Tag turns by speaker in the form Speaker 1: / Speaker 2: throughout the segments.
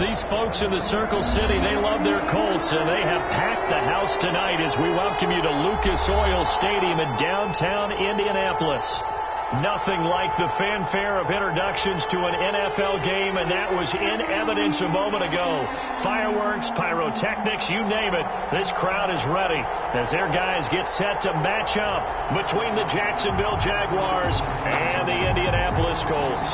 Speaker 1: these folks in the Circle City, they love their Colts, and they have packed the house tonight as we welcome you to Lucas Oil Stadium in downtown Indianapolis. Nothing like the fanfare of introductions to an NFL game, and that was in evidence a moment ago. Fireworks, pyrotechnics, you name it. This crowd is ready as their guys get set to match up between the Jacksonville Jaguars and the Indianapolis Colts.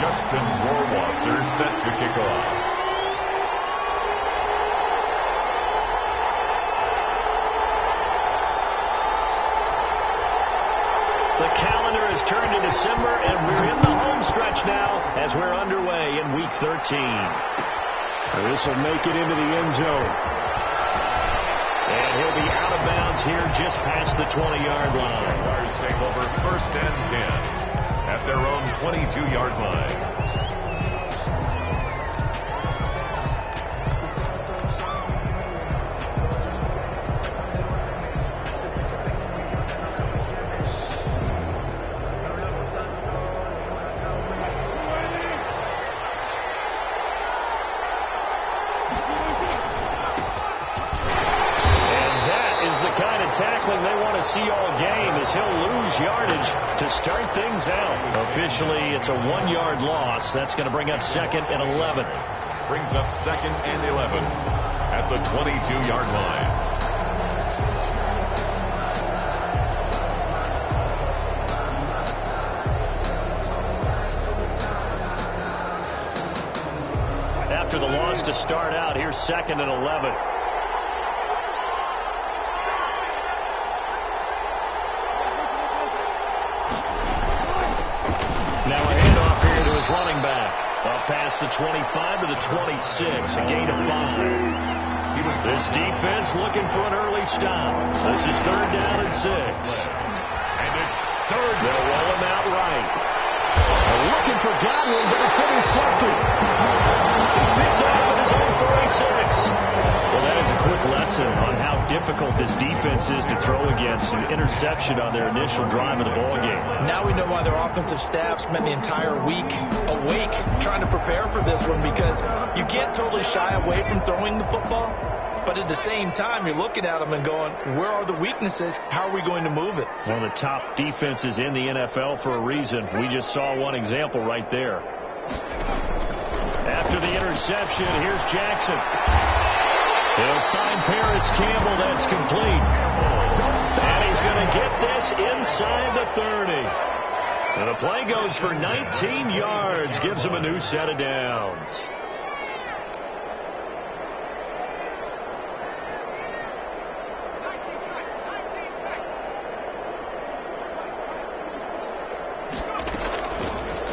Speaker 2: Justin Rohrwasser set to kick off.
Speaker 1: The calendar has turned to December, and we're in the home stretch now as we're underway in Week 13. This will make it into the end zone. And he'll be out of bounds here just past the 20-yard line.
Speaker 2: Jaguars take over 1st and 10 at their own 22-yard line.
Speaker 1: Tackling they want to see all game as he'll lose yardage to start things out. Officially, it's a 1-yard loss. That's going to bring up 2nd and 11.
Speaker 2: Brings up 2nd and 11 at the 22-yard line.
Speaker 1: After the loss to start out, here's 2nd and 11. Running back up past the 25 to the 26, a gain of 5. This defense looking for an early stop. This is 3rd down and 6.
Speaker 2: And it's 3rd.
Speaker 1: They'll roll him out right. They're looking for Godwin, but it's intercepted. He's picked off at his own 46. Well, that is a quick lesson on how difficult this defense is to throw against. An interception on their initial drive of the ballgame.
Speaker 3: Now we know why their offensive staff spent the entire week awake trying to prepare for this one, because you can't totally shy away from throwing the football, but at the same time you're looking at them and going, where are the weaknesses? How are we going to move it?
Speaker 1: One of the top defenses in the NFL for a reason. We just saw one example right there. After the interception, here's Jackson. He'll find Paris Campbell. That's complete. And he's going to get this inside the 30. And the play goes for 19 yards. Gives him a new set of downs.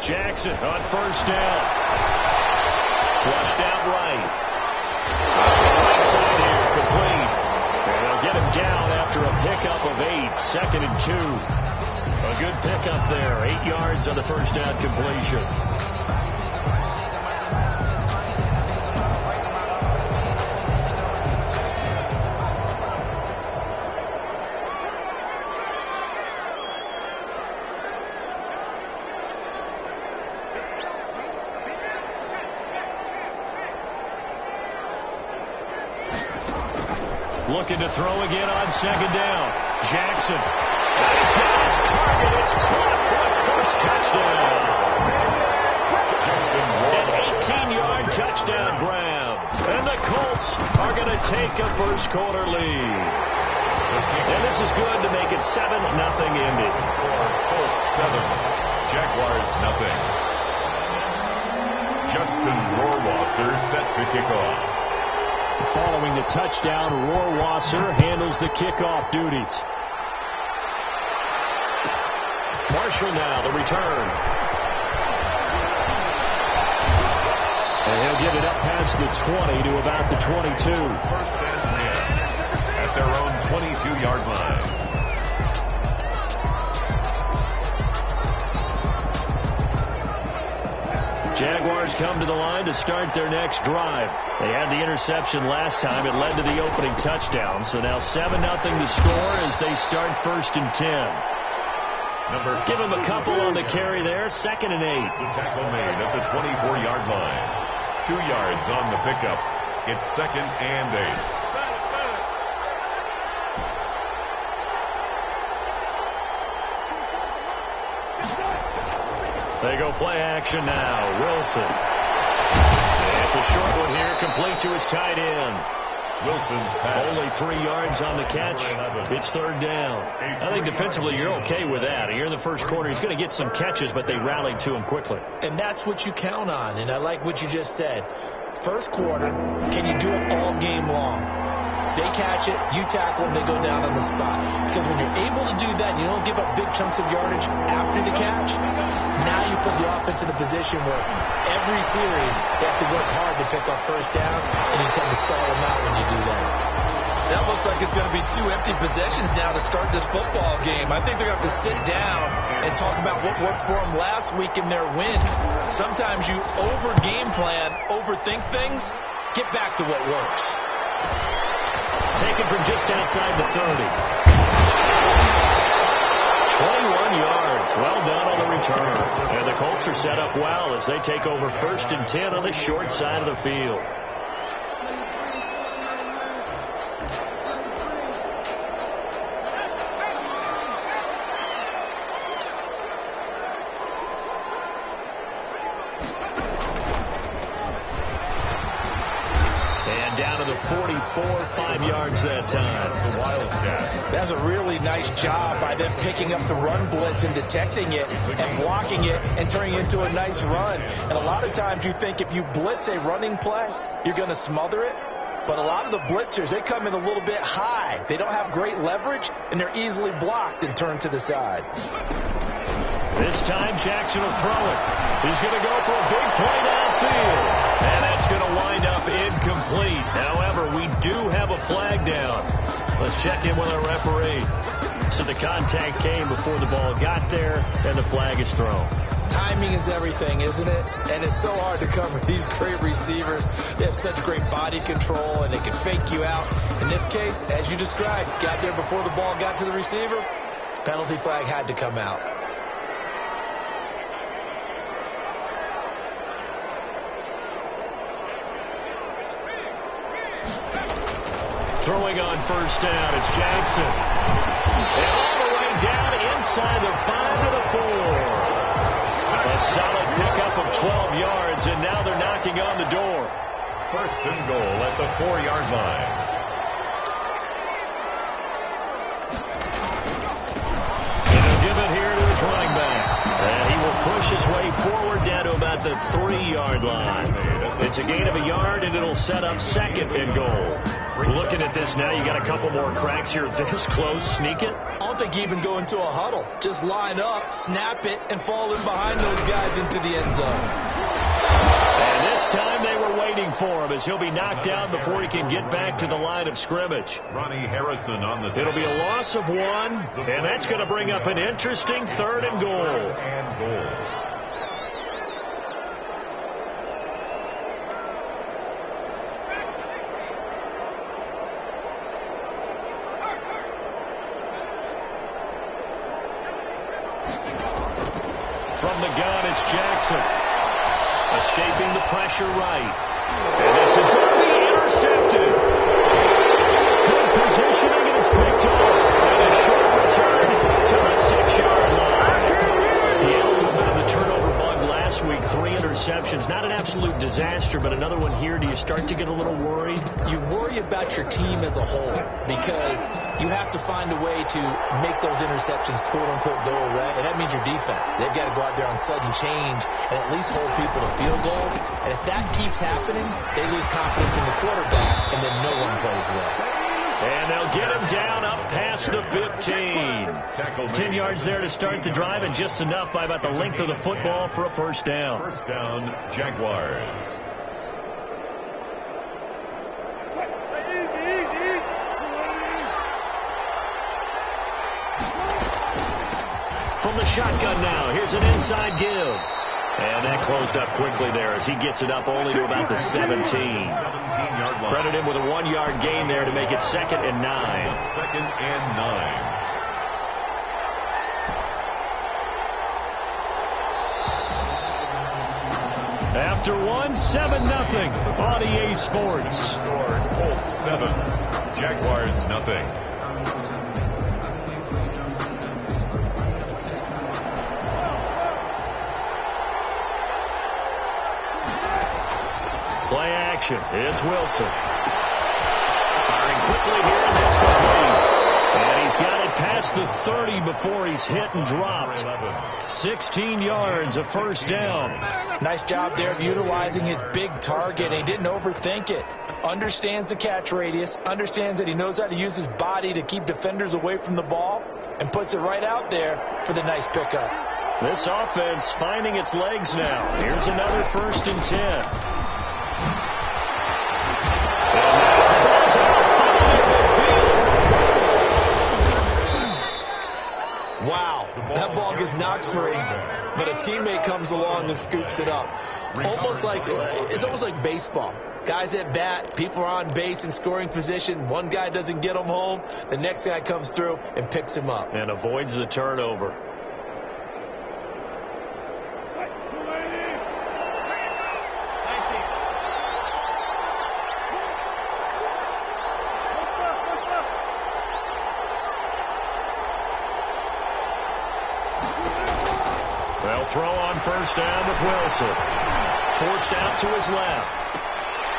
Speaker 1: Jackson on 1st down. Flushed out right. Right side here, complete. And they'll get him down after a pickup of 8. 2nd and 2. A good pickup there. 8 yards on the 1st down completion. Looking to throw again on 2nd down. Jackson. He's got his target. It's caught for a Colts touchdown. An 18-yard touchdown grab. And the Colts are going to take a first quarter lead. And this is good to make it 7-0 Indy.
Speaker 2: Colts 7, Jaguars 0. Justin Rohrwasser set to kick off.
Speaker 1: Following the touchdown, Rohrwasser handles the kickoff duties. Marshall now, the return. And he'll get it up past the 20 to about the 22.
Speaker 2: 1st and 10 at their own 22-yard line.
Speaker 1: Jaguars come to the line to start their next drive. They had the interception last time. It led to the opening touchdown. So now 7-0 to score as they start 1st and 10. Give him a couple on the carry there. 2nd and 8.
Speaker 2: The tackle made at the 24-yard line. 2 yards on the pickup. It's 2nd and 8.
Speaker 1: They go play action now. Wilson. It's a short one here, complete to his tight end.
Speaker 2: Wilson's pass.
Speaker 1: Only 3 yards on the catch. It's 3rd down. I think defensively you're okay with that. Here in the first quarter, he's going to get some catches, but they rallied to him quickly.
Speaker 3: And that's what you count on, and I like what you just said. First quarter, can you do it all game long? They catch it, you tackle them, they go down on the spot. Because when you're able to do that, you don't give up big chunks of yardage after the catch. Now you put the offense in a position where every series they have to work hard to pick up first downs, and you tend to stall them out when you do that. That looks like it's going to be 2 empty possessions now to start this football game. I think they're going to have to sit down and talk about what worked for them last week in their win. Sometimes you over-game plan, overthink things, get back to what works.
Speaker 1: Taken from just outside the 30. 21 yards. Well done on the return. And the Colts are set up well as they take over 1st and 10 on the short side of the field. Down to the 44, 5 yards that time.
Speaker 2: The Wildcat.
Speaker 3: That's a really nice job by them picking up the run blitz and detecting it and blocking it and turning it into a nice run. And a lot of times you think if you blitz a running play, you're going to smother it. But a lot of the blitzers, they come in a little bit high. They don't have great leverage, and they're easily blocked and turned to the side.
Speaker 1: This time Jackson will throw it. He's going to go for a big play downfield. And that's going to wind up incomplete. However, we do have a flag down. Let's check in with our referee. So the contact came before the ball got there, and the flag is thrown.
Speaker 3: Timing is everything, isn't it? And it's so hard to cover these great receivers. They have such great body control, and they can fake you out. In this case, as you described, got there before the ball got to the receiver. Penalty flag had to come out.
Speaker 1: Throwing on 1st down, it's Jackson. And all the way down inside the 5 to the 4. A solid pickup of 12 yards, and now they're knocking on the door.
Speaker 2: 1st and goal at the 4-yard line.
Speaker 1: And he'll give it here to his running back. And he will push his way forward down to about the 3-yard line. It's a gain of a yard, and it'll set up 2nd and goal. Looking at this now, you got a couple more cracks here. This close, sneak it.
Speaker 3: I don't think you even go into a huddle. Just line up, snap it, and fall in behind those guys into the end zone.
Speaker 1: And this time they were waiting for him as he'll be knocked down before he can get back to the line of scrimmage.
Speaker 2: Ronnie Harrison on the
Speaker 1: It'll be a loss of 1, and that's going to bring up an interesting 3rd and goal. From the gun, it's Jackson. Escaping the pressure right. And this is going to be intercepted. Good positioning, and it's picked off. And a short return to the 6-yard line. He had a little bit of the turnover bug last week. 3 interceptions. Not an absolute disaster, but another one here. Do you start to get a little worried?
Speaker 3: You worry about your team as a whole because you have to find a way to make those interceptions quote-unquote go away, and that means your defense. They've got to go out there on sudden change and at least hold people to field goals. And if that keeps happening, they lose confidence in the quarterback, and then no one plays well.
Speaker 1: And they'll get him down up past the 15. 10 yards there to start the drive, and just enough by about the length of the football for a 1st down.
Speaker 2: 1st down, Jaguars.
Speaker 1: From the shotgun now, here's an inside give. And that closed up quickly there as he gets it up only to about the 17. Credit him with a 1-yard gain there to make it 2nd and 9.
Speaker 2: 2nd and 9.
Speaker 1: After one, 7-0 on EA Sports.
Speaker 2: Scores Colts 7, Jaguars nothing.
Speaker 1: Play action. It's Wilson. Firing quickly here, and that's complete. And he's got it past the 30 before he's hit and dropped. 16 yards, a first down.
Speaker 3: Nice job there of utilizing his big target. He didn't overthink it. Understands the catch radius, understands that he knows how to use his body to keep defenders away from the ball, and puts it right out there for the nice pickup.
Speaker 1: This offense finding its legs now. Here's another 1st and 10.
Speaker 3: Wow, that ball gets knocked free, but a teammate comes along and scoops it up. It's almost like baseball. Guys at bat, people are on base in scoring position. One guy doesn't get him home. The next guy comes through and picks him up.
Speaker 1: And avoids the turnover. They'll throw on 1st down with Wilson. Forced out to his left.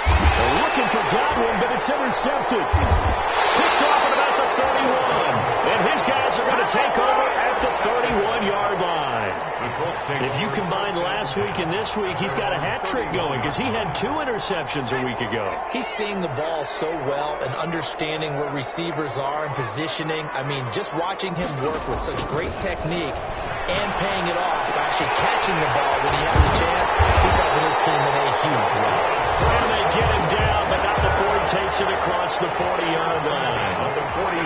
Speaker 1: They're looking for Godwin, but it's intercepted. Picked off at about the 31. And his guys are going to take over at the 31-yard line. If you combine last week and this week, he's got a hat trick going because he had 2 interceptions a week ago.
Speaker 3: He's seeing the ball so well and understanding where receivers are and positioning. I mean, just watching him work with such great technique and paying it off by actually catching the ball when he has a chance, he's helping his team in a huge way.
Speaker 1: And they get him down, but not before he takes it across the 40-yard line.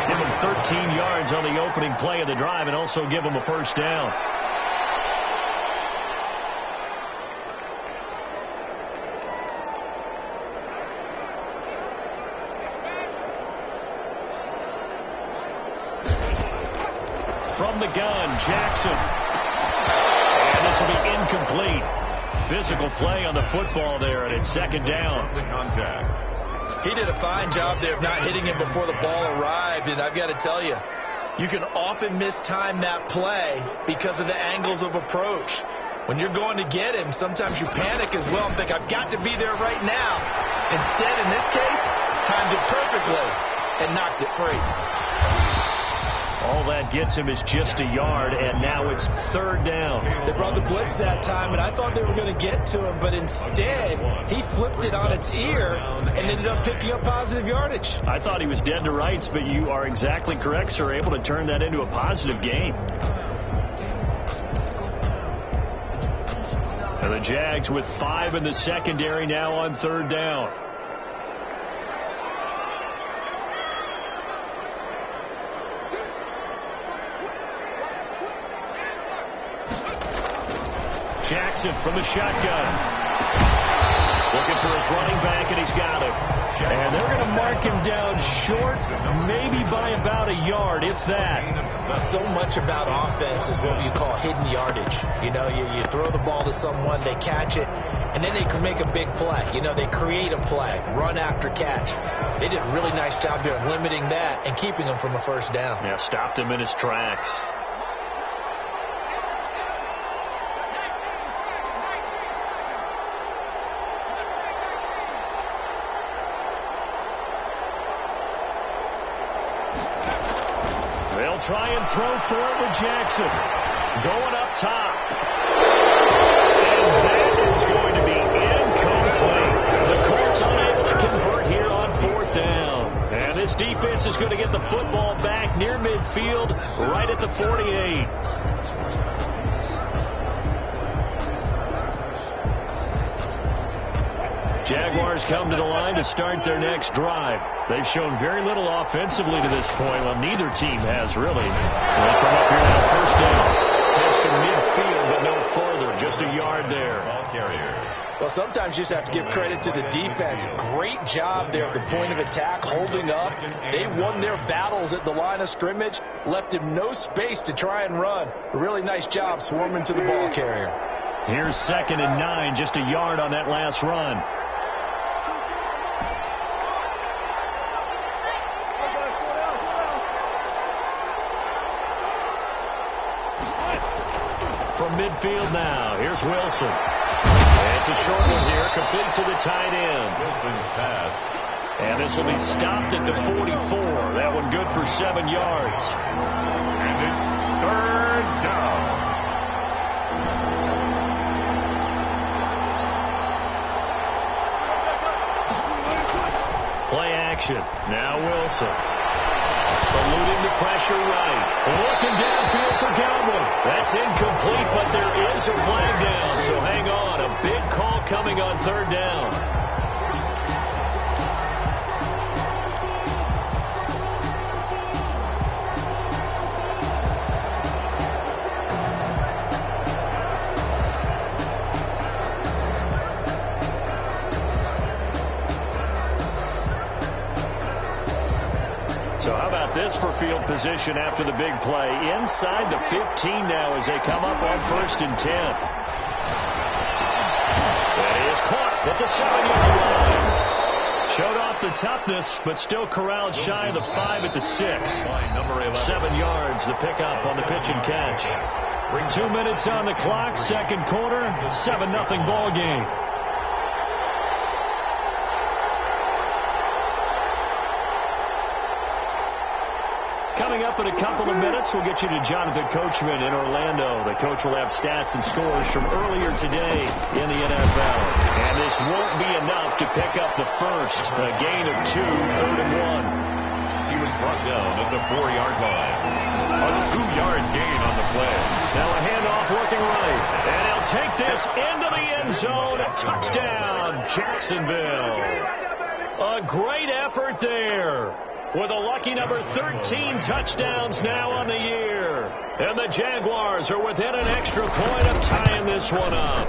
Speaker 1: Give him 13 yards on the opening play of the drive and also give him a first down. From the gun, Jackson. And this will be incomplete. Physical play on the football there, and it's 2nd down.
Speaker 2: The contact.
Speaker 3: He did a fine job there of not hitting him before the ball arrived, and I've got to tell you, you can often mistime that play because of the angles of approach. When you're going to get him, sometimes you panic as well and think, I've got to be there right now. Instead, in this case, timed it perfectly and knocked it free.
Speaker 1: All that gets him is just a yard, and now it's 3rd down.
Speaker 3: They brought the blitz that time, and I thought they were going to get to him, but instead, he flipped it on its ear and ended up picking up positive yardage.
Speaker 1: I thought he was dead to rights, but you are exactly correct, sir, able to turn that into a positive gain. And the Jags with 5 in the secondary now on 3rd down. Jackson from the shotgun. Looking for his running back, and he's got him. And they're going to mark him down short, maybe by about a yard, if that.
Speaker 3: So much about offense is what you call hidden yardage. You know, you throw the ball to someone, they catch it, and then they can make a big play. You know, they create a play, run after catch. They did a really nice job there of limiting that and keeping him from a first down.
Speaker 1: Yeah, stopped him in his tracks. They'll try and throw for it with Jackson. Going up top. And that is going to be incomplete. The Colts unable to convert here on 4th down. And this defense is going to get the football back near midfield, right at the 48. Jaguars come to the line to start their next drive. They've shown very little offensively to this point. Well, neither team has really. They'll come up here now, 1st down. Testing midfield, but no further. Just a yard there.
Speaker 2: Ball carrier.
Speaker 3: Well, sometimes you just have to give credit to the defense. Great job there at the point of attack, holding up. They won their battles at the line of scrimmage, left him no space to try and run. A really nice job swarming to the ball carrier.
Speaker 1: Here's 2nd and 9, just a yard on that last run. From midfield now, here's Wilson. It's a short one here, complete to the tight end.
Speaker 2: Wilson's pass.
Speaker 1: And this will be stopped at the 44. That one good for 7 yards.
Speaker 2: And it's 3rd down.
Speaker 1: Play action. Now Wilson. Eluding the pressure right. Looking downfield for Godwin. That's incomplete, but there is a flag down. So hang on. A big call coming on 3rd down. So how about this for field position after the big play? Inside the 15 now as they come up on 1st and 10. That is caught at the 7-yard line. Showed off the toughness, but still corralled shy of the 5 at the 6. 7 yards, the pickup on the pitch and catch. 2 minutes on the clock, 2nd quarter, 7-0 ball game. Coming up in a couple of minutes, we'll get you to Jonathan Coachman in Orlando. The coach will have stats and scores from earlier today in the NFL. And this won't be enough to pick up the first. A gain of 2, 3rd and 1.
Speaker 2: He was brought down at the 4-yard line. A 2-yard gain on the play.
Speaker 1: Now a handoff working right. And he'll take this into the end zone. A touchdown, Jacksonville. A great effort there. With a lucky number 13 touchdowns now on the year. And the Jaguars are within an extra point of tying this one up.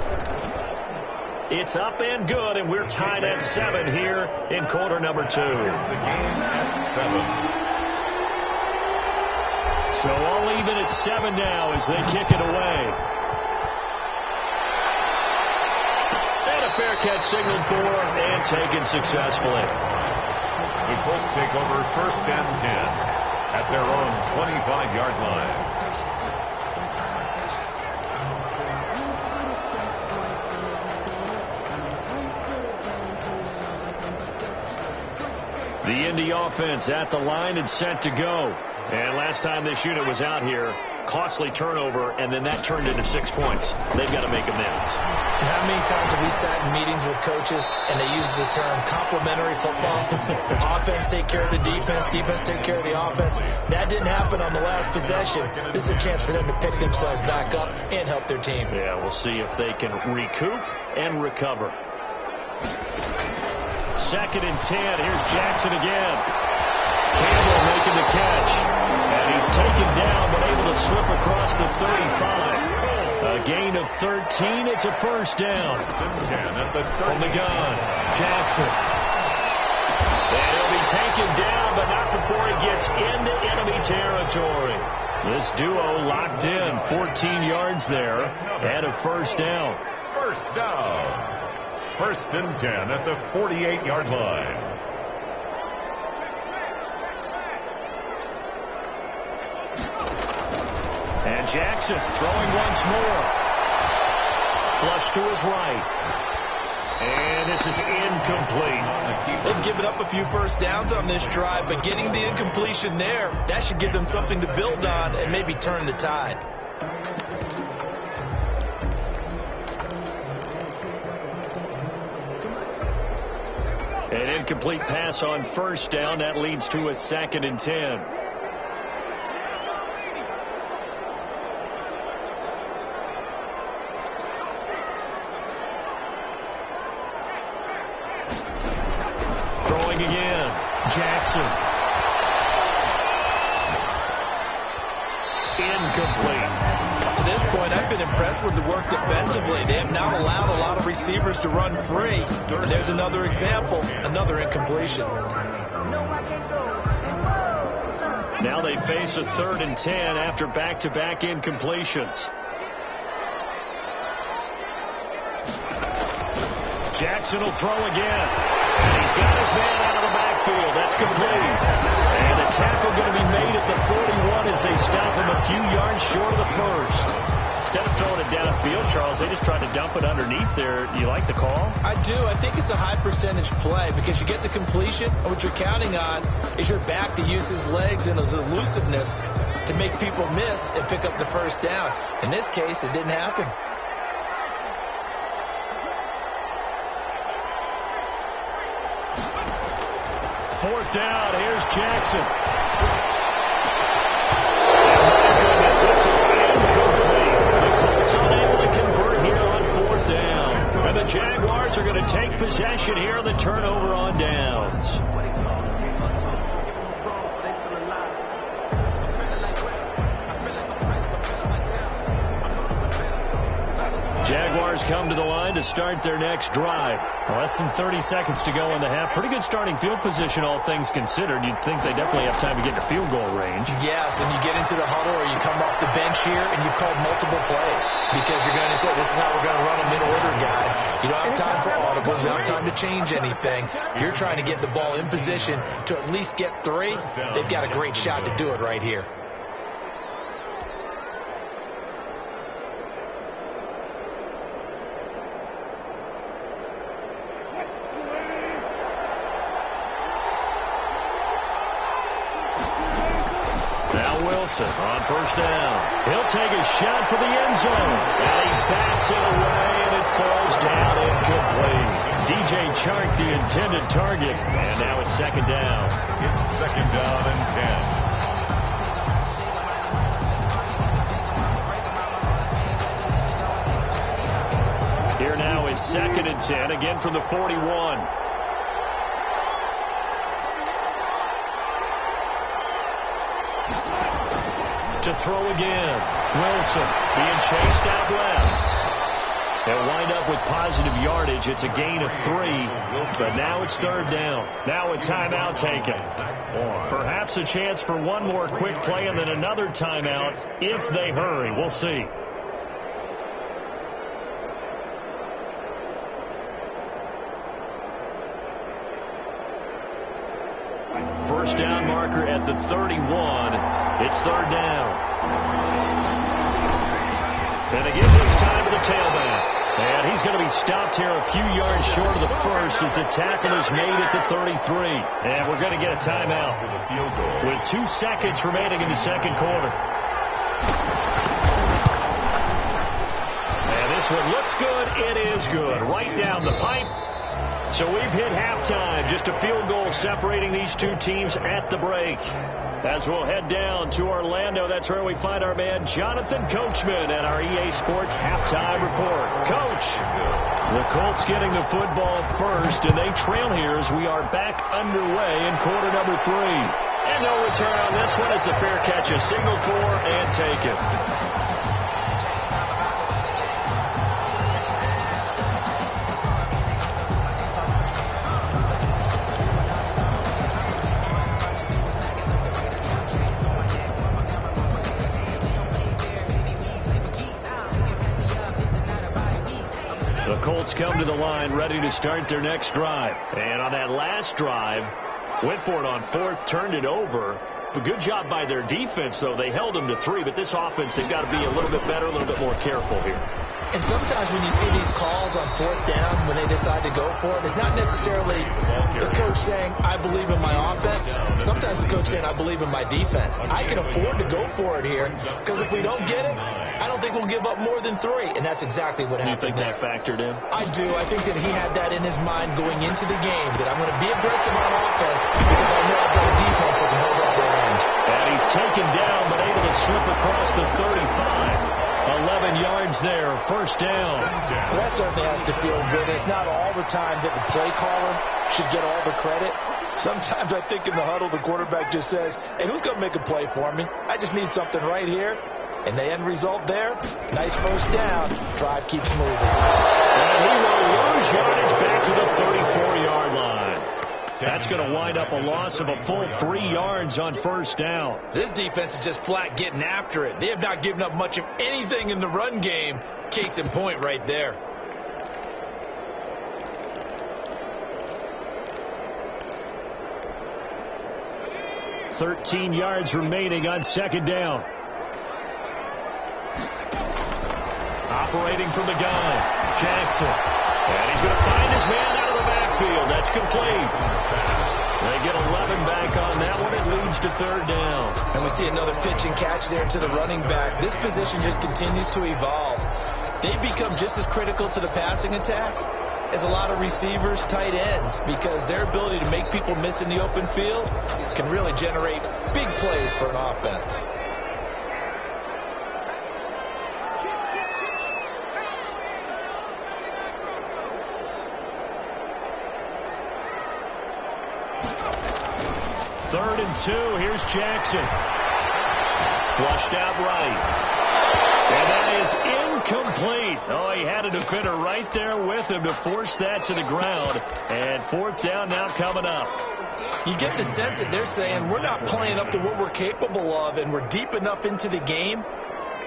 Speaker 1: It's up and good, and we're tied at 7 here in quarter number 2.
Speaker 2: Here's the game at 7.
Speaker 1: So all even at 7 now as they kick it away. And a fair catch signaled for and taken successfully.
Speaker 2: The Colts take over 1st and 10 at their own 25-yard line.
Speaker 1: The Indy offense at the line and set to go. And last time this unit was out here, costly turnover, and then that turned into 6 points. They've got to make amends.
Speaker 3: How many times have we sat in meetings with coaches and they use the term complementary football? Offense take care of the defense, defense take care of the offense. That didn't happen on the last possession. This is a chance for them to pick themselves back up and help their team.
Speaker 1: Yeah, we'll see if they can recoup and recover. 2nd and 10. Here's Jackson again. Campbell making the catch. And he's taken down, but able to slip across the 35. A gain of 13. It's a 1st down. From the gun, Jackson. And he'll be taken down, but not before he gets into enemy territory. This duo locked in. 14 yards there and a 1st down.
Speaker 2: 1st down. 1st and 10 at the 48-yard line.
Speaker 1: And Jackson throwing once more. Flush to his right. And this is incomplete.
Speaker 3: They've given up a few 1st downs on this drive, but getting the incompletion there, that should give them something to build on and maybe turn the tide.
Speaker 1: An incomplete pass on 1st down. That leads to a 2nd and 10. Throwing again. Jackson. Incomplete.
Speaker 3: To this point, I've been impressed with the work defensively. They have not allowed a lot of receivers to run free. And there's another example, another incompletion.
Speaker 1: Now they face a 3rd and 10 after back-to-back incompletions. Jackson will throw again. And he's got his man out of the backfield. That's complete. And a tackle going to be made at the 41 as they stop him a few yards short of the first. Instead of throwing it downfield, Charles, they just tried to dump it underneath there. You like the call?
Speaker 3: I do. I think it's a high percentage play because you get the completion, and what you're counting on is your back to use his legs and his elusiveness to make people miss and pick up the first down. In this case, it didn't happen.
Speaker 1: Fourth down. Here's Jackson. The Jaguars are going to take possession here on the turnover on downs. Jaguars come to the line to start their next drive. Less than 30 seconds to go in the half. Pretty good starting field position, all things considered. You'd think they definitely have time to get to field goal range.
Speaker 3: Yes, and you get into the huddle or you come off the bench here and you've called multiple plays because you're going to say, this is how we're going to run them in order, guys. You don't have time for audibles. You don't have time to change anything. You're trying to get the ball in position to at least get 3. They've got a great shot to do it right here.
Speaker 1: On first down, he'll take a shot for the end zone, and he backs it away, and it falls down incomplete. DJ Chark, the intended target, and now it's second down.
Speaker 2: It's second down and
Speaker 1: 10. Here now is second and 10, again from the 41. To throw again. Wilson being chased out left. They'll wind up with positive yardage. It's a gain of 3, but now it's third down. Now a timeout taken. Perhaps a chance for one more quick play and then another timeout if they hurry. We'll see. First down marker at the 31. It's third down. And they give this time to the tailback. And he's going to be stopped here a few yards short of the first as the tackle is made at the 33. And we're going to get a timeout with 2 seconds remaining in the second quarter. And this one looks good. It is good. Right down the pipe. So we've hit halftime. Just a field goal separating these two teams at the break. As we'll head down to Orlando, that's where we find our man Jonathan Coachman at our EA Sports halftime report. Coach, the Colts getting the football first, and they trail here as we are back underway in quarter number 3. And no return on this one as the fair catch is signaled for and taken. Colts come to the line ready to start their next drive. And on that last drive, went for it on fourth, turned it over. But good job by their defense, though. They held them to 3, but this offense, they've got to be a little bit better, a little bit more careful here.
Speaker 3: And sometimes when you see these calls on fourth down, when they decide to go for it, it's not necessarily the coach saying, I believe in my offense. Sometimes the coach saying, I believe in my defense. I can afford to go for it here because if we don't get it, I don't think we'll give up more than 3. And that's exactly what happened.
Speaker 1: You think that factored in?
Speaker 3: I do. I think that he had that in his mind going into the game, that I'm going to be aggressive on offense because I know I've got a defense that can hold up their end.
Speaker 1: And he's taken down but able to slip across the 35. 11 yards there, first down.
Speaker 3: Well, that certainly has to feel good. It's not all the time that the play caller should get all the credit. Sometimes I think in the huddle, the quarterback just says, hey, who's going to make a play for me? I just need something right here. And the end result there, nice first down. Drive keeps moving.
Speaker 1: And he will lose yardage back to the 34-yard line. That's going to wind up a loss of a full 3 yards on first down.
Speaker 3: This defense is just flat getting after it. They have not given up much of anything in the run game. Case in point right there.
Speaker 1: 13 yards remaining on second down. Operating from the gun, Jackson. And he's going to find his man out of the backfield. That's complete. They get 11 back on that one. It leads to third down.
Speaker 3: And we see another pitch and catch there to the running back. This position just continues to evolve. They become just as critical to the passing attack as a lot of receivers, tight ends, because their ability to make people miss in the open field can really generate big plays for an offense.
Speaker 1: Third and 2. Here's Jackson. Flushed out right. And that is incomplete. Oh, he had a defender right there with him to force that to the ground. And fourth down now coming up.
Speaker 3: You get the sense that they're saying we're not playing up to what we're capable of, and we're deep enough into the game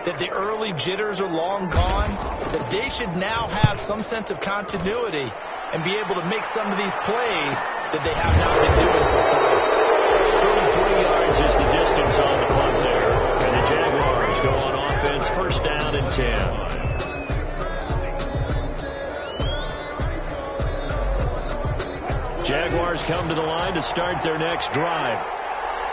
Speaker 3: that the early jitters are long gone, that they should now have some sense of continuity and be able to make some of these plays that they have not been doing so far.
Speaker 1: 33 yards is the distance on the punt there. And the Jaguars go on offense, first down and 10. Jaguars come to the line to start their next drive.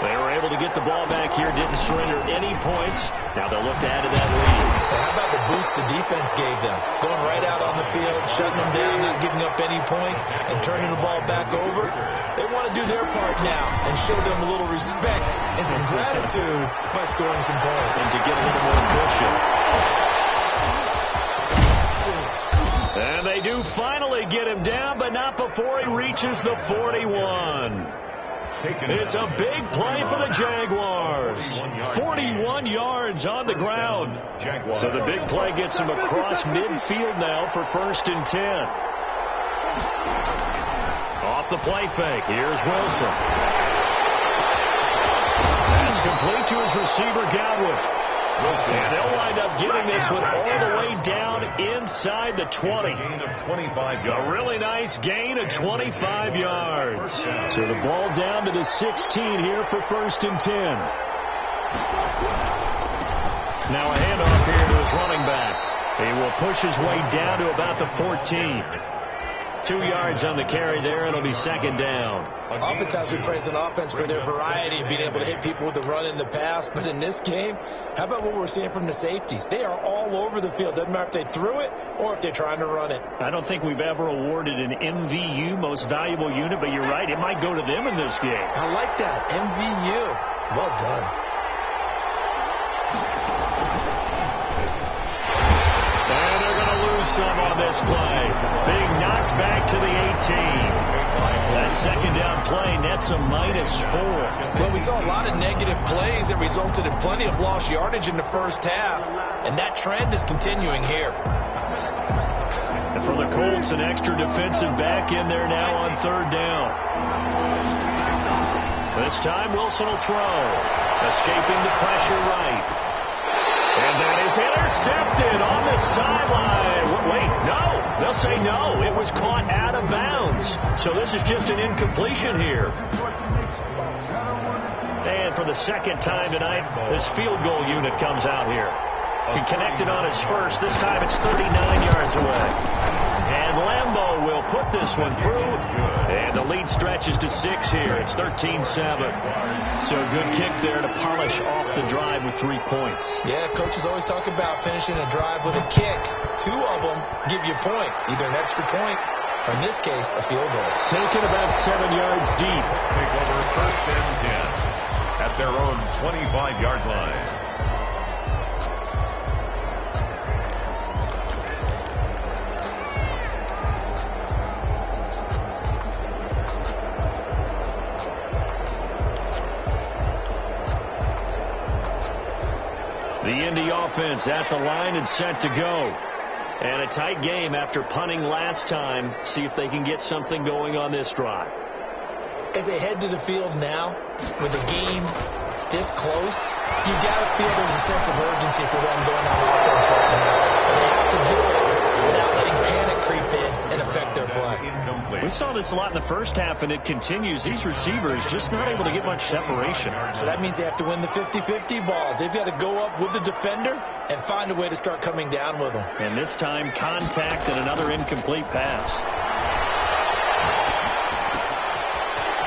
Speaker 1: They were able to get the ball back here, didn't surrender any points. Now they'll look to add to that lead.
Speaker 3: How about the boost the defense gave them? Going right out on the field, shutting them down, not giving up any points, and turning the ball back over. They want to do their part now and show them a little respect and some gratitude by scoring some points.
Speaker 1: And to get a little more cushion. And they do finally get him down, but not before he reaches the 41. It's a big play for the Jaguars. 41 yards on the ground. So the big play gets him across midfield now for first and 10. Off the play fake. Here's Wilson. That's complete to his receiver, Godwin. And they'll wind up getting this one all the way down inside the 20. A really nice gain of 25 yards. So the ball down to the 16 here for first and 10. Now a handoff here to his running back. He will push his way down to about the 14. 2 yards on the carry there. It'll be second down.
Speaker 3: Oftentimes we praise an offense for their variety of being able to hit people with the run in the pass. But in this game, how about what we're seeing from the safeties? They are all over the field. Doesn't matter if they threw it or if they're trying to run it.
Speaker 1: I don't think we've ever awarded an MVU, most valuable unit, but you're right. It might go to them in this game.
Speaker 3: I like that. MVU. Well done.
Speaker 1: Some on this play. Being knocked back to the 18. That second down play nets a -4.
Speaker 3: Well, we saw a lot of negative plays that resulted in plenty of lost yardage in the first half, and that trend is continuing here.
Speaker 1: And for the Colts, an extra defensive back in there now on third down. This time Wilson will throw. Escaping the pressure right. And that is intercepted on the sideline. Wait, no. They'll say no. It was caught out of bounds. So this is just an incompletion here. And for the second time tonight, this field goal unit comes out here. He connected on his first. This time it's 39 yards away. And Lambeau will put this one through. And the lead stretches to 6 here. It's 13-7. So good kick there to polish off the drive with 3 points.
Speaker 3: Yeah, coaches always talk about finishing a drive with a kick. 2 of them give you points, either an extra point or, in this case, a field goal.
Speaker 1: Taken about 7 yards deep.
Speaker 2: Let's take over first and 10 at their own 25-yard line.
Speaker 1: The Indy offense at the line and set to go. And a tight game after punting last time. See if they can get something going on this drive.
Speaker 3: As they head to the field now, with the game this close, you got to feel there's a sense of urgency for them going on offense right now. But they have to do it without letting panic creep in and affect their play.
Speaker 2: Incomplete.
Speaker 1: We saw this a lot in the first half, and it continues. These receivers just not able to get much separation.
Speaker 3: So that means they have to win the 50-50 balls. They've got to go up with the defender and find a way to start coming down with them.
Speaker 1: And this time, contact and another incomplete pass.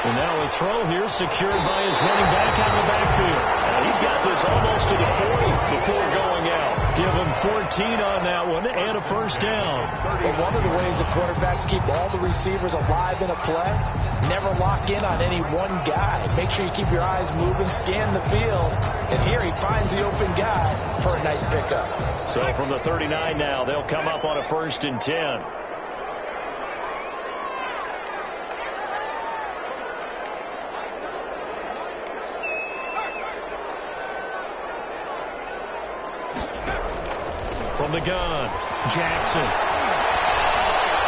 Speaker 1: And now a throw here secured by his running back out of the backfield. And he's got this almost to the 40 before going out. Give him 14 on that one and a first down.
Speaker 3: But one of the ways the quarterbacks keep all the receivers alive in a play, never lock in on any one guy. Make sure you keep your eyes moving, scan the field. And here he finds the open guy for a nice pickup.
Speaker 1: So from the 39 now, they'll come up on a 1st and 10. From the gun, Jackson.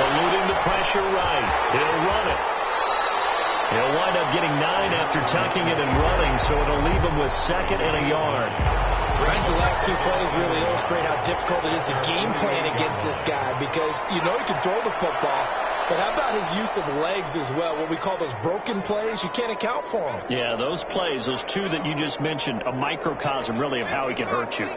Speaker 1: Eluding the pressure right. He'll run it. He'll wind up getting 9 after tucking it and running, so it'll leave him with 2nd and a yard.
Speaker 3: I think the last 2 plays really illustrate how difficult it is to game plan against this guy, because you know he can throw the football, but how about his use of legs as well? What we call those broken plays, you can't account for them.
Speaker 1: Yeah, those plays, those 2 that you just mentioned, a microcosm really of how he can hurt you.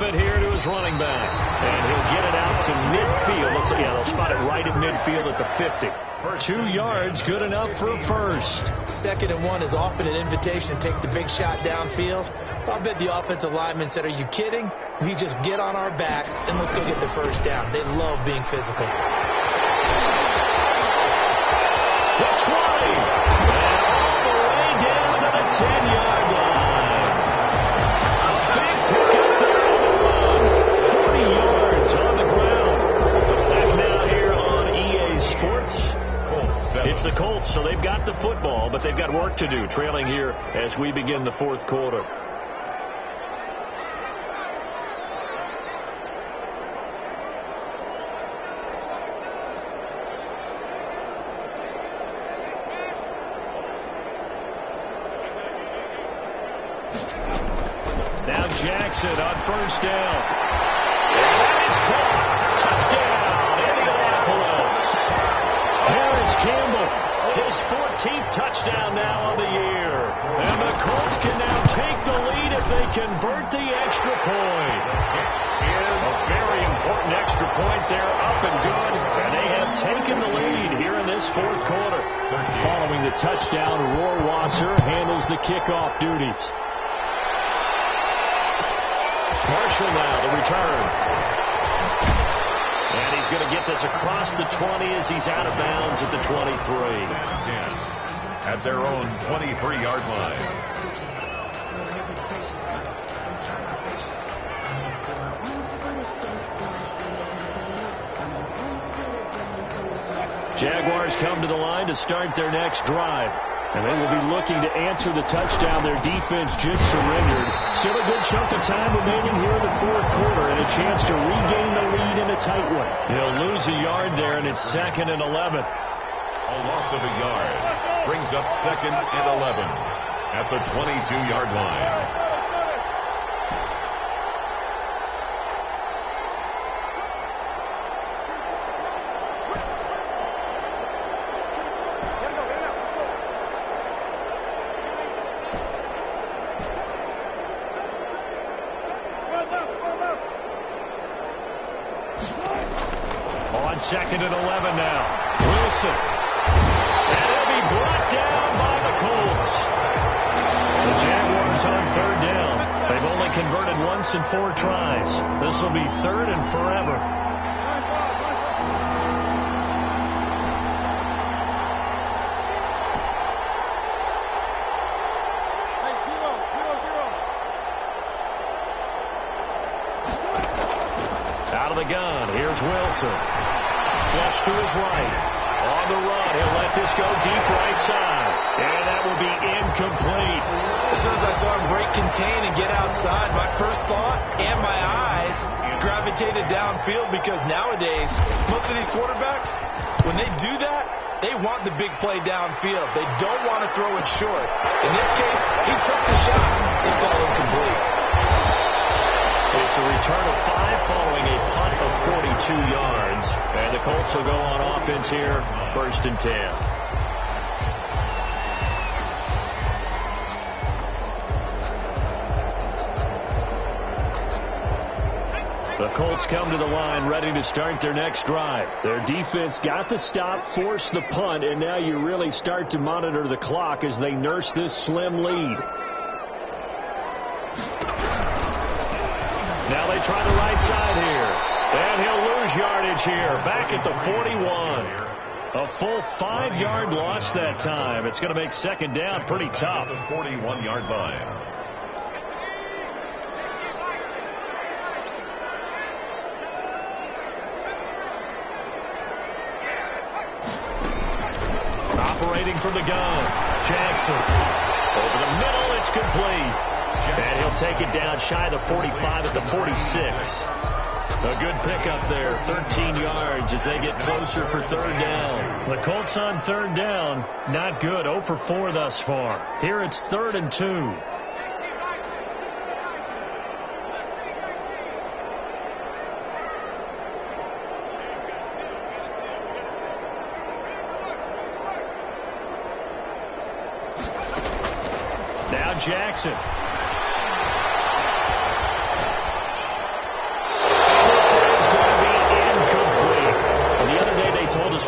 Speaker 1: Here to his running back, and he'll get it out to midfield. They'll spot it right at midfield at the 50. 2 yards, good enough for a first.
Speaker 3: 2nd and 1 is often an invitation to take the big shot downfield. I'll bet the offensive lineman said, "Are you kidding? We just get on our backs and let's go get the first down." They love being physical.
Speaker 1: That's right. All the way down to the 10-yard line. Big pickup there. On the ground. Back now here on EA Sports. It's the Colts, so they've got the football, but they've got work to do, trailing here as we begin the 4th quarter. Now Jackson on 1st down. Touchdown, Indianapolis. Harris Campbell, his 14th touchdown now of the year. And the Colts can now take the lead if they convert the extra point. A very important extra point there, up and good. And they have taken the lead here in this 4th quarter. Following the touchdown, Rohrwasser handles the kickoff duties. Marshall now, the return. And he's going to get this across the 20 as he's out of bounds at the 23.
Speaker 2: At their own 23-yard line.
Speaker 1: Jaguars come to the line to start their next drive. And they will be looking to answer the touchdown their defense just surrendered. Still a good chunk of time remaining here in the 4th quarter and a chance to regain the lead in a tight one. He'll lose a yard there, and it's 2nd and 11.
Speaker 2: A loss of a yard brings up 2nd and 11 at the 22-yard line.
Speaker 1: On 2nd and 11 now. Wilson. And he'll be brought down by the Colts. The Jaguars on 3rd down. They've only converted once in 4 tries. This will be 3rd and forever. Out of the gun. Here's Wilson. Flush to his right. On the run. He'll let this go deep right side. And that will be incomplete.
Speaker 3: As soon as I saw him break contain and get outside, my first thought and my eyes gravitated downfield, because nowadays, most of these quarterbacks, when they do that, they want the big play downfield. They don't want to throw it short. In this case, he took the shot. It fell incomplete.
Speaker 1: It's a return of 5 following a punt of 42 yards. And the Colts will go on offense here, 1st and 10. The Colts come to the line ready to start their next drive. Their defense got the stop, forced the punt, and now you really start to monitor the clock as they nurse this slim lead. Now they try the right side here. And he'll lose yardage here. Back at the 41. A full 5-yard loss that time. It's going to make 2nd down pretty tough.
Speaker 2: 41-yard line.
Speaker 1: Operating from the gun. Jackson. Over the middle, it's complete. And he'll take it down shy of the 45 at the 46. A good pickup there, 13 yards as they get closer for 3rd down. The Colts on 3rd down, not good, 0 for 4 thus far. Here it's 3rd and 2. Now Jackson.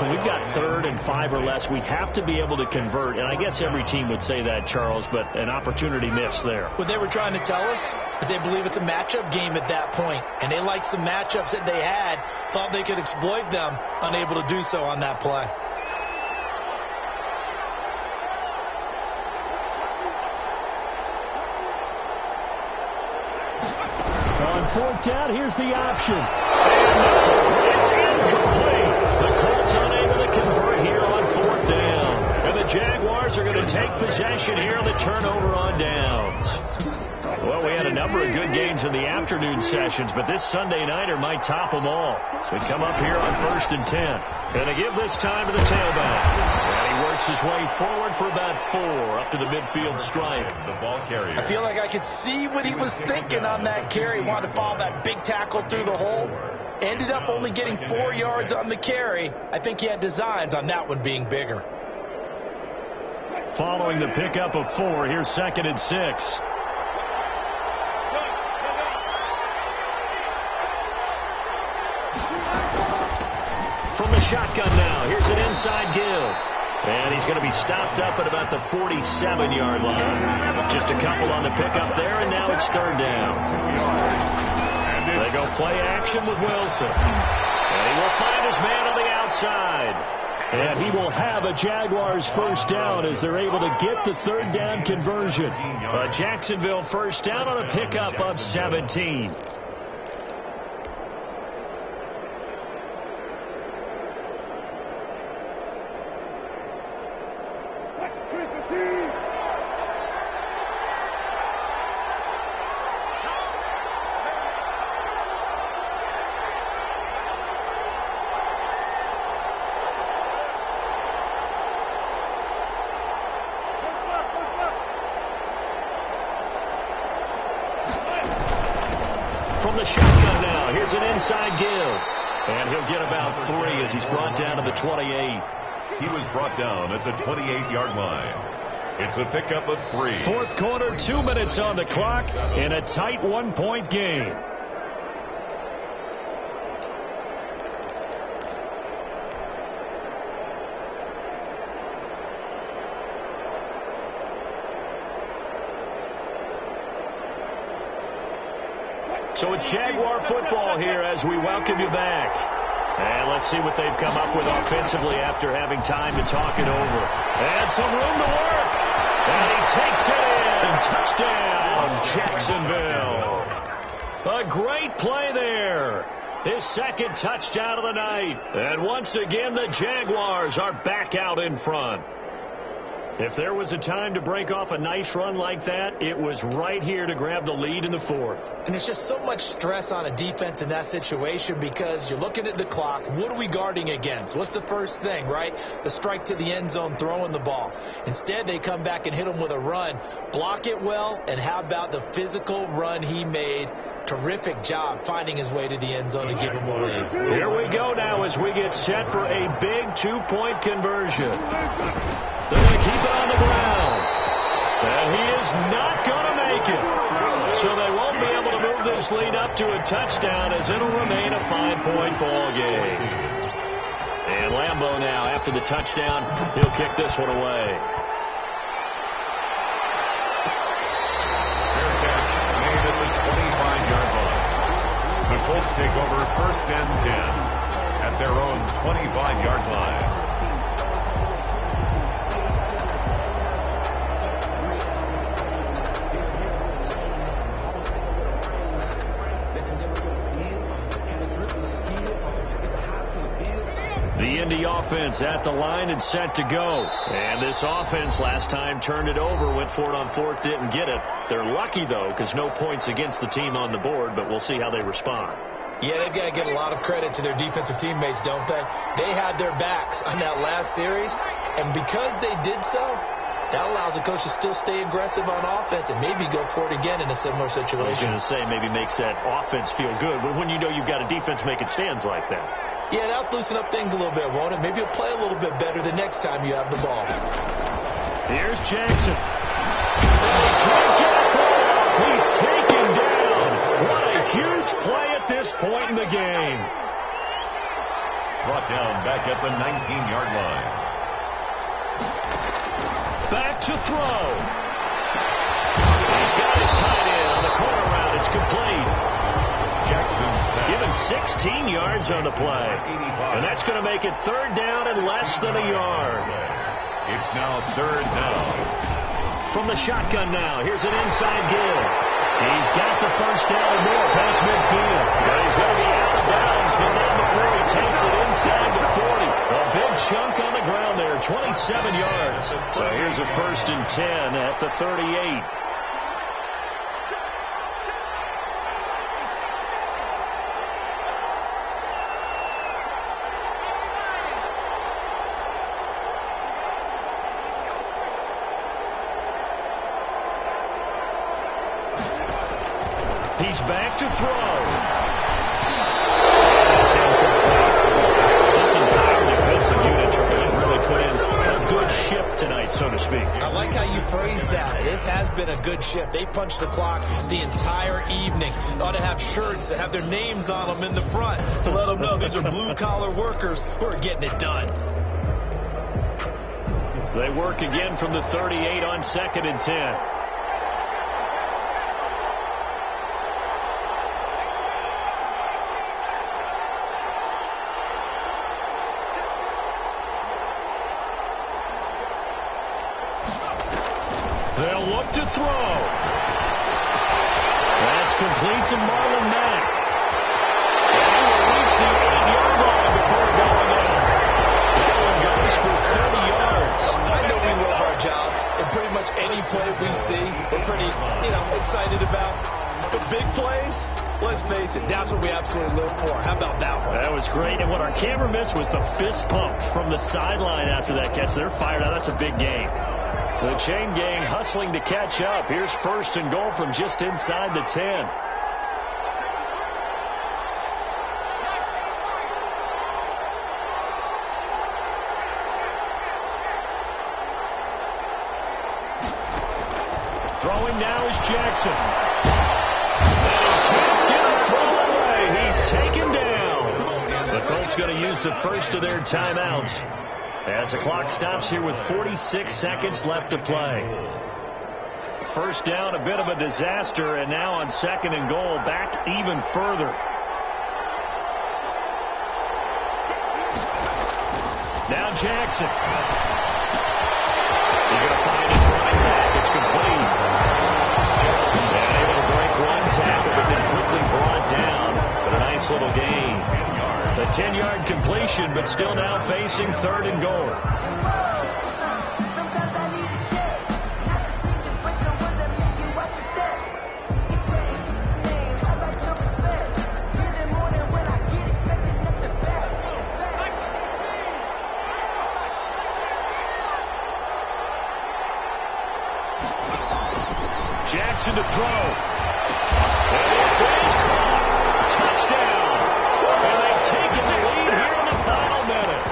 Speaker 1: When we've got 3rd and 5 or less, we have to be able to convert. And I guess every team would say that, Charles, but an opportunity missed there.
Speaker 3: What they were trying to tell us is they believe it's a matchup game at that point. And they liked some matchups that they had, thought they could exploit them, unable to do so on that play.
Speaker 1: On 4th down, here's the option. And it's incomplete. The Colts unable to convert here on 4th down. And the Jaguars are going to take possession here on the turnover on downs. Well, we had a number of good games in the afternoon sessions, but this Sunday nighter might top them all. So we come up here on 1st and 10. And they give this time to the tailback. And he works his way forward for about 4 up to the midfield stripe.
Speaker 2: The ball carrier.
Speaker 3: I feel like I could see what he was thinking on that carry. He wanted to follow that big tackle through the hole. Ended up only getting 4 yards on the carry. I think he had designs on that one being bigger.
Speaker 1: Following the pickup of 4, here's 2nd and 6. From the shotgun now, here's an inside give. And he's going to be stopped up at about the 47-yard line. Just a couple on the pickup there, and now it's 3rd down. They go play action with Wilson. And he will find his man on the outside. And he will have a Jaguars 1st down as they're able to get the 3rd down conversion. A Jacksonville 1st down on a pickup of 17. From the shotgun now, here's an inside give. And he'll get about 3 as he's brought down to the 28.
Speaker 2: He was brought down at the 28-yard line. It's a pickup of 3.
Speaker 1: 4th quarter, 2 minutes on the clock in a tight 1-point game. So it's Jaguar football here as we welcome you back. And let's see what they've come up with offensively after having time to talk it over. And some room to work. And he takes it in. Touchdown, Jacksonville. A great play there. His 2nd touchdown of the night. And once again, the Jaguars are back out in front. If there was a time to break off a nice run like that, it was right here to grab the lead in the 4th.
Speaker 3: And it's just so much stress on a defense in that situation because you're looking at the clock. What are we guarding against? What's the first thing, right? The strike to the end zone, throwing the ball. Instead, they come back and hit him with a run. Block it well, and how about the physical run he made terrific job finding his way to the end zone to give him a lead.
Speaker 1: Here we go now as we get set for a big 2-point conversion. They're going to keep it on the ground. And he is not going to make it. So they won't be able to move this lead up to a touchdown as it'll remain a 5-point ball game. And Lambeau now, after the touchdown, he'll kick this one away.
Speaker 2: Fair catch made at the 25-yard line. The Colts take over 1st and 10 at their own 25-yard line.
Speaker 1: The Indy offense at the line and set to go. And this offense last time turned it over, went for it on 4th, didn't get it. They're lucky, though, because no points against the team on the board, but we'll see how they respond.
Speaker 3: Yeah, they've got to give a lot of credit to their defensive teammates, don't they? They had their backs on that last series, and because they did so, that allows the coach to still stay aggressive on offense and maybe go for it again in a similar situation.
Speaker 1: I was going to say maybe makes that offense feel good when you know you've got a defense making stands like that.
Speaker 3: Yeah, that'll loosen up things a little bit, won't it? Maybe you'll play a little bit better the next time you have the ball.
Speaker 1: Here's Jackson. Can't get it through. He's taken down. What a huge play at this point in the game.
Speaker 2: Brought down back at the 19-yard line.
Speaker 1: Back to throw. He's got his tight end on the corner route. It's complete. Given 16 yards on the play. And that's going to make it 3rd down and less than a yard.
Speaker 2: It's now 3rd down.
Speaker 1: From the shotgun now, here's an inside give. He's got the first down and more past midfield. But he's going to be out of bounds, but not before he takes it inside the 40. A big chunk on the ground there, 27 yards. So here's a 1st and 10 at the 38. He's back to throw. It's incomplete. This entire defensive unit has really put in a good shift tonight, so to speak.
Speaker 3: I like how you phrased that. This has been a good shift. They punched the clock the entire evening. Ought to have shirts that have their names on them in the front to let them know these are blue-collar workers who are getting it done.
Speaker 1: They work again from the 38 on 2nd and 10. They'll look to throw. That's complete to Marlon Mack. He will reach the 8-yard line before going out. That one goes for 30 yards.
Speaker 3: I know we love our jobs, and pretty much any play we see, we're pretty, excited about. But big plays, let's face it, that's what we absolutely live for. How about that one?
Speaker 1: That was great, and what our camera missed was the fist pump from the sideline after that catch. They're fired out. That's a big game. The chain gang hustling to catch up. Here's 1st and goal from just inside the 10. Throwing now is Jackson. And he can't get a throw away. He's taken down. The Colts going to use the first of their timeouts as the clock stops here with 46 seconds left to play. 1st down, a bit of a disaster, and now on 2nd and goal, back even further. Now Jackson. He's going to find his running back. It's complete. And able to break one tackle, but then quickly brought down. But a nice little gain. A 10-yard completion, but still now facing 3rd and goal. Jackson to throw. And it's is caught. Touchdown. And they've taken the lead here in the final minute.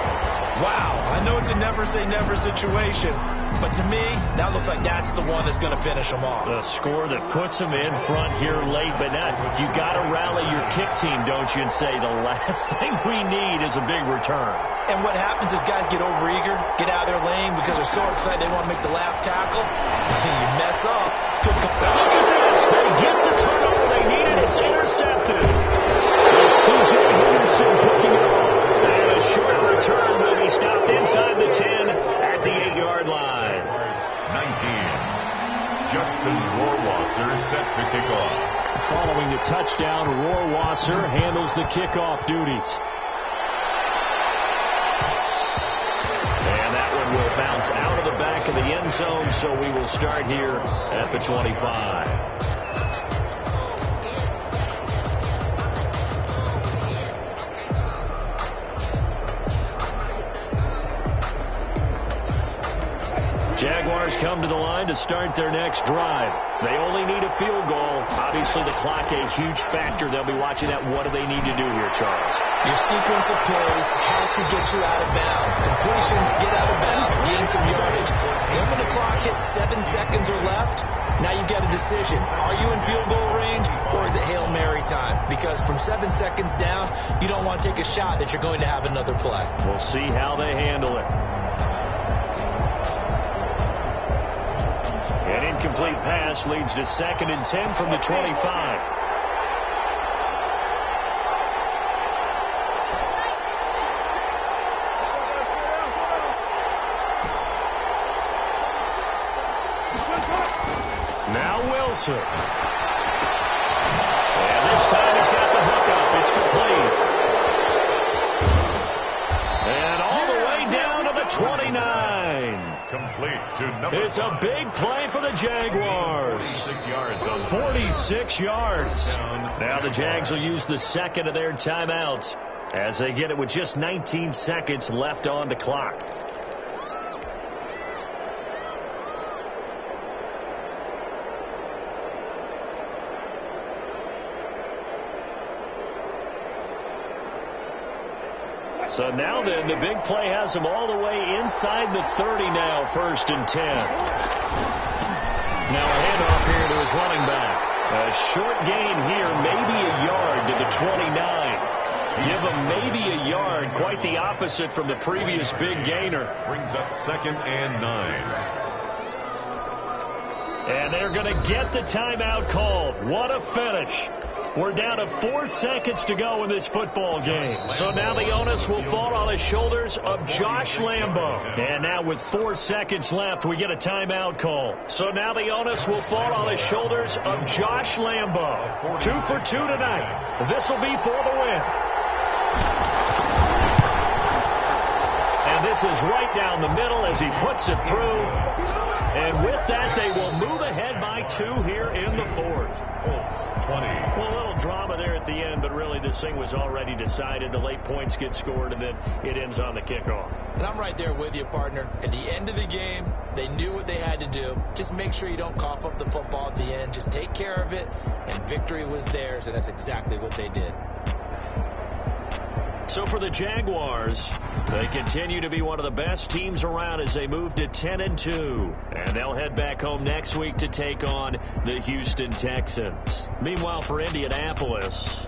Speaker 3: Wow, I know it's a never-say-never situation, but to me, that looks like that's the one that's going to finish them off.
Speaker 1: The score that puts them in front here late, but now you got to rally your kick team, don't you, and say the last thing we need is a big return.
Speaker 3: And what happens is guys get overeager, get out of their lane because they're so excited they want to make the last tackle. You mess up.
Speaker 1: Look at this. They get the turnover they needed. It's intercepted. It's C.J. Henderson picking it off. And a short return will be stopped inside the 10 at the 8-yard line.
Speaker 2: 19. Justin Rohrwasser set to kick off.
Speaker 1: Following the touchdown, Rohrwasser handles the kickoff duties. And that one will bounce out of the back of the end zone, so we will start here at the 25. Jaguars come to the line to start their next drive. They only need a field goal. Obviously, the clock a huge factor. They'll be watching that. What do they need to do here, Charles?
Speaker 3: Your sequence of plays has to get you out of bounds. Completions, get out of bounds, gain some yardage. Then when the clock hits 7 seconds or left, now you've got a decision. Are you in field goal range, or is it Hail Mary time? Because from 7 seconds down, you don't want to take a shot that you're going to have another play.
Speaker 1: We'll see how they handle it. An incomplete pass leads to 2nd and 10 from the 25. Now Wilson. And this time he's got the hook up. It's complete. And all the way down to the 29.
Speaker 2: Complete to number
Speaker 1: It's a big play for the Jaguars.
Speaker 2: 46 yards.
Speaker 1: 46 yards. Now the Jags will use the second of their timeouts as they get it with just 19 seconds left on the clock. So now then, the big play has them all the way inside the 30 now, 1st and 10. Now a handoff here to his running back. A short gain here, maybe a yard to the 29. Give him maybe a yard, quite the opposite from the previous big gainer.
Speaker 2: Brings up 2nd and 9.
Speaker 1: And they're going to get the timeout called. What a finish. We're down to 4 seconds to go in this football game. So now the onus will fall on the shoulders of Josh Lambo. And now with 4 seconds left, we get a timeout call. So now the onus will fall on the shoulders of Josh Lambo. 2 for 2 tonight. This will be for the win. And this is right down the middle as he puts it through. And with that, they will move ahead by 2 here in the 4th.
Speaker 2: Colts 20.
Speaker 1: Well, a little drama there at the end, but really this thing was already decided. The late points get scored, and then it ends on the kickoff.
Speaker 3: And I'm right there with you, partner. At the end of the game, they knew what they had to do. Just make sure you don't cough up the football at the end. Just take care of it, and victory was theirs, and that's exactly what they did.
Speaker 1: So for the Jaguars, they continue to be one of the best teams around as they move to 10-2. And they'll head back home next week to take on the Houston Texans. Meanwhile, for Indianapolis,